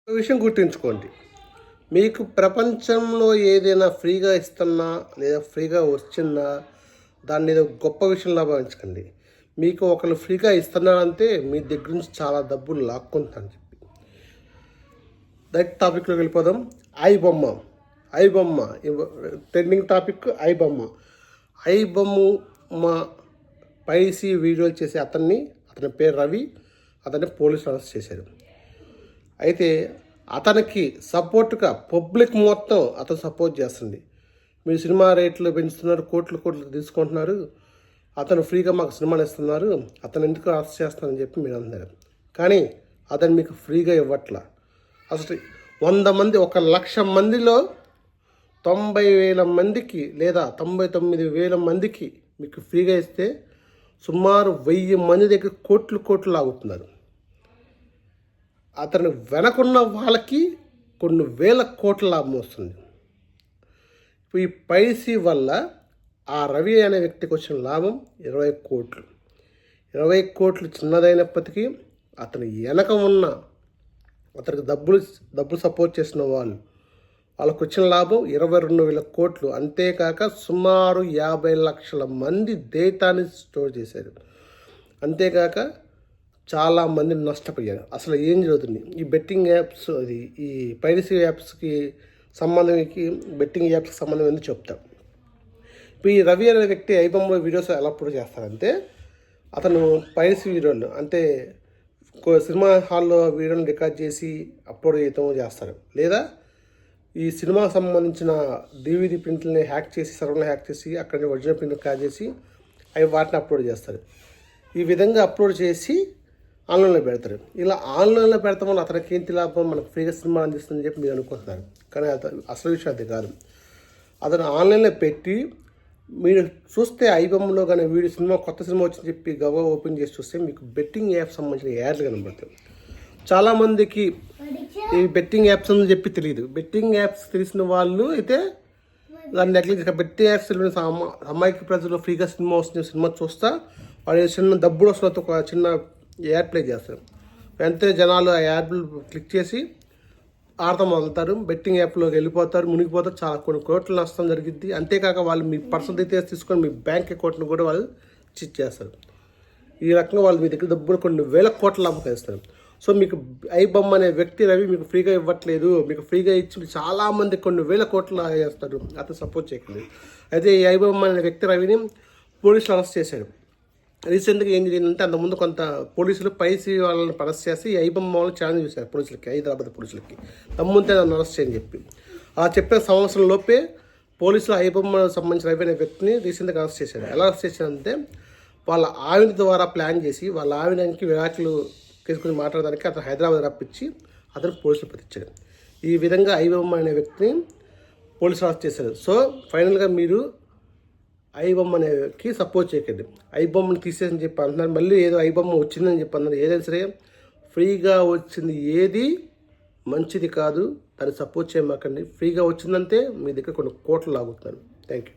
ఒక విషయం గుర్తుంచుకోండి, మీకు ప్రపంచంలో ఏదైనా ఫ్రీగా ఇస్తున్నా లేదా ఫ్రీగా వచ్చిందా దాన్ని ఏదో గొప్ప విషయంలా భావించకండి. మీకు ఒకరు ఫ్రీగా ఇస్తున్నారంటే మీ దగ్గర నుంచి చాలా డబ్బులు లాక్కుంటారని చెప్పి. డైరెక్ట్ టాపిక్లోకి వెళ్ళిపోదాం. ఐబొమ్మ ట్రెండింగ్ టాపిక్ ఐబొమ్మ పైసి వీడియోలు చేసే అతని పేరు రవి. అతన్ని పోలీసులు అరెస్ట్ చేశారు. అయితే అతనికి సపోర్ట్గా పబ్లిక్ మొత్తం అతను సపోర్ట్ చేస్తుంది. మీరు సినిమా రేట్లు పెంచుతున్నారు, కోట్లు తీసుకుంటున్నారు, అతను ఫ్రీగా మాకు సినిమాలు ఇస్తున్నారు, అతను ఎందుకు అరెస్ట్ చేస్తానని చెప్పి మీరు అంటున్నారు. కానీ అతను మీకు ఫ్రీగా ఇవ్వట్లా. అసలు 100 మంది 1,00,000 మందిలో 90,000 మందికి లేదా 99,000 మందికి మీకు ఫ్రీగా ఇస్తే సుమారు 1000 మంది దగ్గర కోట్లు లాగుతున్నారు. అతను వెనకున్న వాళ్ళకి కొన్ని వేల కోట్ల లాభం వస్తుంది. ఈ పైసీ వల్ల ఆ రవి అనే వ్యక్తికి వచ్చిన లాభం 20 కోట్లు. 20 కోట్లు చిన్నదైనప్పటికీ అతను వెనక ఉన్న అతనికి డబ్బులు సపోర్ట్ చేసిన వాళ్ళకు వచ్చిన లాభం 22,000 కోట్లు. అంతేకాక సుమారు 50 లక్షల మంది డేటాని స్టోర్ చేశారు. అంతేకాక చాలామంది నష్టపోయారు. అసలు ఏం జరుగుతుంది ఈ బెట్టింగ్ యాప్స్, ఈ పైరసీ యాప్స్కి బెట్టింగ్ యాప్స్కి సంబంధం ఏందో చెప్తాం. ఇప్పుడు ఈ రవి అనే వ్యక్తి ఐబొమ్మ వీడియోస్ ఎలా అప్లోడ్ చేస్తారంటే, అతను పైరసీ వీడియోలు అంటే సినిమా హాల్లో వీడియోని రికార్డ్ చేసి అప్లోడ్ చేయటం చేస్తారు. లేదా ఈ సినిమాకి సంబంధించిన DVD ప్రింట్లని సర్వర్ని హ్యాక్ చేసి అక్కడి నుంచి ఒరిజినల్ ప్రింట్ కాల్ చేసి వాటిని అప్లోడ్ చేస్తారు. ఈ విధంగా అప్లోడ్ చేసి ఆన్లైన్లో పెడతారు. ఇలా ఆన్లైన్లో పెడతాం వల్ల అతనికి ఏంటి లాభం, మనకు ఫ్రీగా సినిమా అందిస్తుందని చెప్పి మీరు అనుకుంటున్నారు. కానీ అసలు విషయం అది కాదు. అతను ఆన్లైన్లో పెట్టి మీరు చూస్తే ఐబొమ్మలో కానీ కొత్త సినిమా వచ్చిందని చెప్పి గవ్వ ఓపెన్ చేసి చూస్తే మీకు బెట్టింగ్ యాప్ సంబంధించిన యాడ్లు కనబడతాయి. చాలామందికి ఈ బెట్టింగ్ యాప్స్ అని చెప్పి తెలియదు. బెట్టింగ్ యాప్స్ తెలిసిన వాళ్ళు అయితే దాన్ని నెగ్లెక్ట్ బెట్టింగ్ యాప్స్ తెలిసిన అమ్మాయికి ప్రజలు ఫ్రీగా సినిమా చూస్తా వాళ్ళు చిన్న డబ్బులు వస్తున్నట్టు ఒక చిన్న యాడ్ ప్లే చేస్తారు. వెంటనే జనాలు ఆ యాడ్లు క్లిక్ చేసి ఆడతాం మొదలుతారు. బెట్టింగ్ యాప్లోకి వెళ్ళిపోతారు, మునిగిపోతారు. చాలా కొన్ని కోట్ల నష్టం జరిగింది. అంతేకాక వాళ్ళు మీ పర్సనల్ డీటెయిల్స్ తీసుకొని మీ బ్యాంక్ అకౌంట్ని కూడా వాళ్ళు చిట్ చేస్తారు. ఈ రకంగా వాళ్ళు మీ దగ్గర డబ్బులు కొన్ని వేల కోట్ల లాభం ఇస్తారు. సో మీకు ఐబొమ్మ అనే వ్యక్తి రవి మీకు ఫ్రీగా ఇవ్వట్లేదు, మీకు ఫ్రీగా ఇచ్చి చాలామంది కొన్ని వేల కోట్లు చేస్తారు. అతను సపోర్ట్ చేయకండి. అయితే ఈ ఐబొమ్మ అనే వ్యక్తి రవిని పోలీసులు అరెస్ట్ చేశాడు. రీసెంట్గా ఏం జరిగిందంటే, అంతకుముందు కొంత పోలీసులు పైసీ వాళ్ళని అరెస్ట్ చేసి ఐబొమ్మ వాళ్ళు ఛాలెంజ్ చేశారు పోలీసులకి, హైదరాబాద్ పోలీసులకి, దమ్ముంటే నన్ను అరెస్ట్ చేయని చెప్పి. ఆ చెప్పిన సంవత్సరం లోపే పోలీసులు ఐబొమ్మ సంబంధించిన రవి అనే వ్యక్తిని రీసెంట్గా అరెస్ట్ చేశారు. ఎలా అరెస్ట్ చేశారంటే, వాళ్ళ ఆవిడ ద్వారా ప్లాన్ చేసి వాళ్ళ ఆవిడకి విడాకులు తీసుకుని మాట్లాడడానికి అతను హైదరాబాద్ రప్పించి అతను పోలీసులు పట్టించాడు. ఈ విధంగా ఐబొమ్మ అనే వ్యక్తిని పోలీసులు అరెస్ట్ చేశారు. సో ఫైనల్గా మీరు ఐబొమ్మ అనేకి సపోర్ట్ చేయకండి. ఐబొమ్మని తీసేసని చెప్పి అంటున్నారు. మళ్ళీ ఏదో ఐబొమ్మ వచ్చిందని చెప్పి అన్నారు. ఏదైనా సరే ఫ్రీగా వచ్చింది ఏది మంచిది కాదు, దాన్ని సపోర్ట్ చేయమాకండి. ఫ్రీగా వచ్చిందంటే మీ దగ్గర కొన్ని కోట్లు లాగుతున్నారు. Thank you.